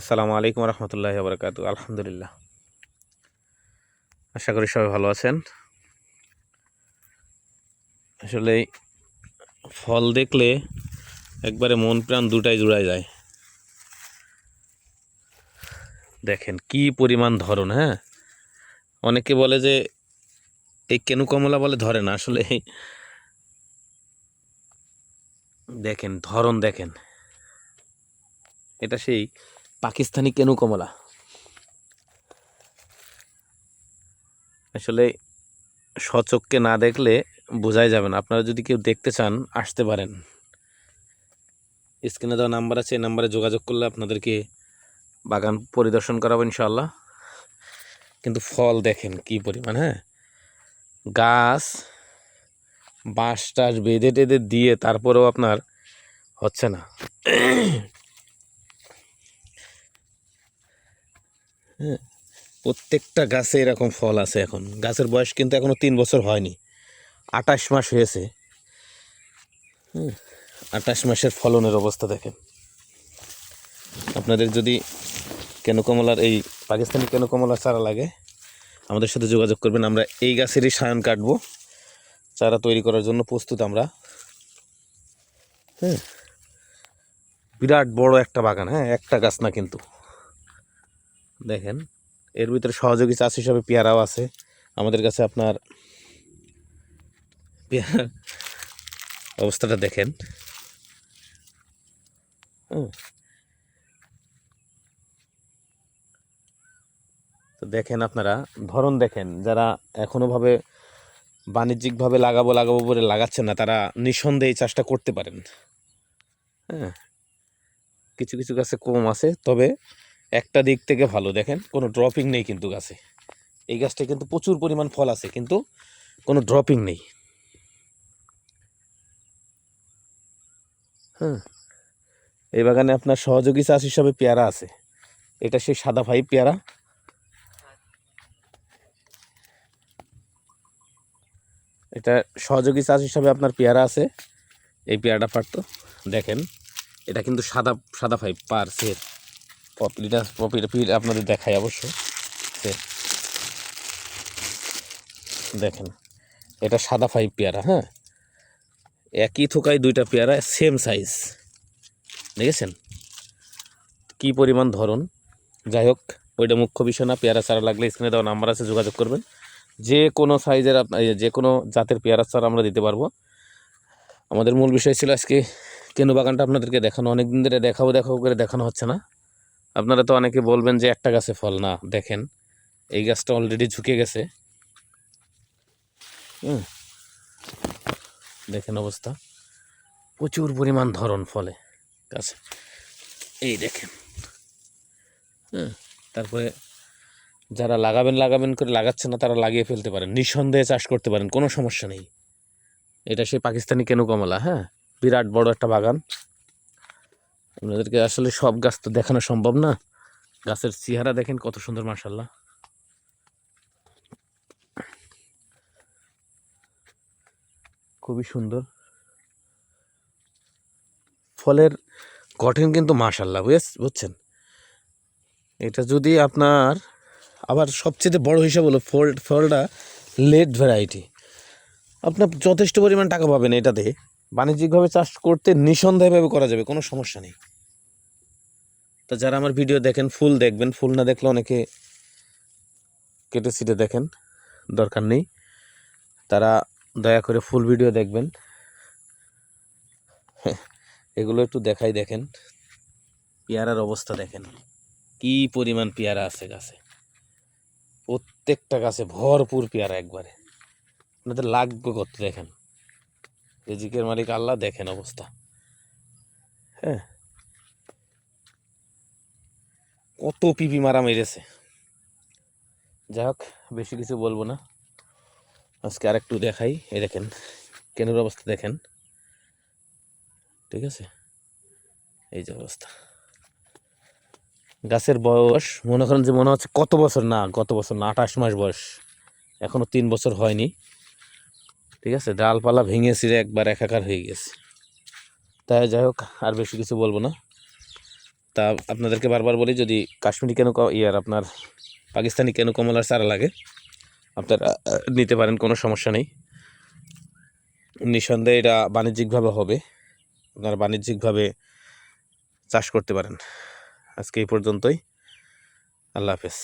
আসসালামু আলাইকুম রহমতুল্লাহি ওয়া বারাকাতুহু। আলহামদুলিল্লাহ, আশা করি সবাই ভালো আছেন। আসলে ফল দেখলে একবারে মন প্রাণ দুটাই জুড়ায় যায়। দেখেন কি পরিমাণ ধরন। হ্যাঁ, অনেকে বলে যে এই কেনু কমলা বলে ধরে না, আসলে দেখেন ধরন, দেখেন এটা সেই পাকিস্তানি কেনু কমলা। আসলে সচক্ষে না দেখলে বোঝাই যাবে না। আপনারা যদি কেউ দেখতে চান আসতে পারেন, স্ক্রিনে দেওয়া নাম্বার আছে, এই নাম্বারে যোগাযোগ করলে আপনাদেরকে বাগান পরিদর্শন করাবো ইনশাআল্লাহ। কিন্তু ফল দেখেন কি পরিমাণ। হ্যাঁ, গাছ বাঁশ টাস বেঁধে টেঁধে দিয়ে তারপরেও আপনার হচ্ছে না। হ্যাঁ, প্রত্যেকটা গাছে এরকম ফল আছে। এখন গাছের বয়স কিন্তু এখনো 3 বছর হয়নি, 28 মাস হয়েছে। 28 মাসের ফলনের অবস্থা দেখেন। আপনাদের যদি কেনু কমলার এই পাকিস্তানি কেনু কমলার চারা লাগে আমাদের সাথে যোগাযোগ করবেন। আমরা এই গাছেরই সায়ন কাটবো, চারা তৈরি করার জন্য প্রস্তুত আমরা। হ্যাঁ, বিরাট বড় একটা বাগান। হ্যাঁ, একটা গাছ না কিন্তু। দেখেন এর ভিতরে সহযোগী চাষ হিসাবে পেয়ারাও আছে আমাদের কাছে। আপনার পেয়ারা অবস্থাটা দেখেন। তো দেখেন আপনারা ধরন দেখেন। যারা এখনো ভাবে বাণিজ্যিকভাবে লাগাবো লাগাবো বলে লাগাচ্ছেন না, তারা নিঃসন্দেহে এই চাষটা করতে পারেন। হ্যাঁ, কিছু কিছু গাছে কম আছে, তবে একটা দিক থেকে ভালো। দেখেন কোনো ড্রপিং নেই কিন্তু গাছে। এই গাছটা কিন্তু প্রচুর পরিমাণ ফল আছে, কিন্তু কোনো ড্রপিং নেই। হ্যাঁ, এই বাগানে আপনার সহযোগী চাষ হিসাবে পেয়ারা আছে। এটা সেই সাদা ভাই পেয়ারা। এটা সহযোগী চাষ হিসাবে আপনার পেয়ারা আছে। এই পেয়ারাটা পারতো দেখেন। এটা কিন্তু সাদা সাদা ভাই পার সেট আপনাদের দেখাই অবশ্য। দেখেন এটা সাদা ফাইভ পেয়ারা। হ্যাঁ, একই থোকায় দুইটা পেয়ারা সেম সাইজ, দেখেছেন কি পরিমাণ ধরন। যাই হোক, ওইটা মুখ্য বিষয় না। পেয়ারা চারা লাগলে স্ক্রিনে দেওয়া নাম্বার আছে, যোগাযোগ করবেন। যে কোনো সাইজের যে কোনো জাতের পেয়ারা চারা আমরা দিতে পারবো। আমাদের মূল বিষয় ছিল আজকে কেনু বাগানটা আপনাদেরকে দেখানো। অনেকদিন ধরে দেখাবো দেখাবো করে দেখানো হচ্ছে না। আপনারা তো অনেকে বলবেন যে একটা গাছে ফল না। দেখেন এই গাছটা অলরেডি ঝুঁকে গেছে। দেখেন অবস্থা, প্রচুর পরিমাণ ধরন ফলে গাছে। এই দেখেন। তারপরে যারা লাগাবেন লাগাবেন করে লাগাচ্ছে না, তারা লাগিয়ে ফেলতে পারেন, নিঃসন্দেহে চাষ করতে পারেন, কোনো সমস্যা নেই। এটা সেই পাকিস্তানি কেনু কমলা। হ্যাঁ, বিরাট বড় একটা বাগান। আপনাদেরকে আসলে সব গাছ তো দেখানো সম্ভব না। গাছের চেহারা দেখেন কত সুন্দর, মাশাআল্লাহ। খুবই সুন্দর ফলের গঠন কিন্তু, মাশাআল্লাহ। বুঝছেন, এটা যদি আপনার আবার সবচেয়ে বড় হিসাব হলো ফলটা লেট ভ্যারাইটি। আপনার যথেষ্ট পরিমাণ টাকা পাবেন এটাতে। বাণিজ্যিকভাবে চাষ করতে নিঃসন্দেহভাবে করা যাবে, কোনো সমস্যা নেই। তো যারা আমার ভিডিও দেখেন ফুল দেখবেন, ফুল না দেখলে অনেকে কেটে ছিটে দেখেন, দরকার নেই। তারা দয়া করে ফুল ভিডিও দেখবেন। এগুলো একটু দেখাই। দেখেন পেয়ারার অবস্থা দেখেন, কি পরিমাণ পেয়ারা আছে গাছে। প্রত্যেকটা গাছে ভরপুর পেয়ারা একবারে। আপনাদের লাগবে কত দেখেন। রিজিকের মালিক আল্লাহ। দেখেন অবস্থা। হ্যাঁ, কত পিপি মারা মেরেছে। যাই হোক, বেশি কিছু বলবো না, আজকে আর একটু দেখাই। এই দেখেন কেনুর অবস্থা দেখেন, ঠিক আছে। এই যে অবস্থা, গাছের বয়স মনে করেন যে মনে হচ্ছে কত বছর না, গত বছর না, 28 মাস বয়স, এখনো 3 বছর হয়নি, ঠিক আছে। ডালপালা ভেঙে ছিঁড়ে একবার একাকার হয়ে গেছে। তাই যাই হোক, আর বেশি কিছু বলবো না। তা আপনাদেরকে বারবার বলি, যদি কাশ্মীরি কেন আপনার পাকিস্তানি কেন কমলার চারা লাগে আপনারা নিতে পারেন, কোনো সমস্যা নেই। নিঃসন্দেহে এটা বাণিজ্যিকভাবে হবে, আপনারা বাণিজ্যিকভাবে চাষ করতে পারেন। আজকে এই পর্যন্তই, আল্লাহ হাফেজ।